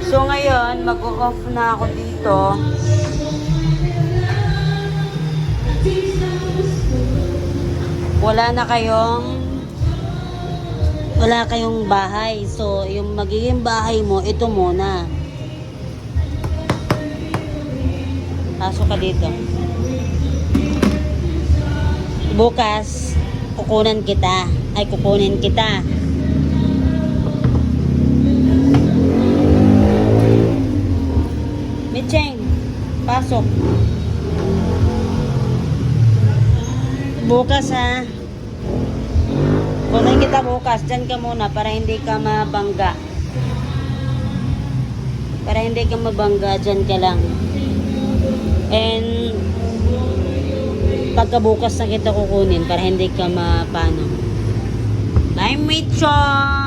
So ngayon, mag-off na ako dito. Wala kayong bahay. So, yung magiging bahay mo, ito muna. Pasok ka dito. Bukas, kukunin kita. Micheng, pasok. Bukas ha. Kunin kita bukas. Diyan ka muna para hindi ka mabangga. Diyan ka lang. And pagkabukas na kita kukunin para hindi ka mapano. Bye, Michong!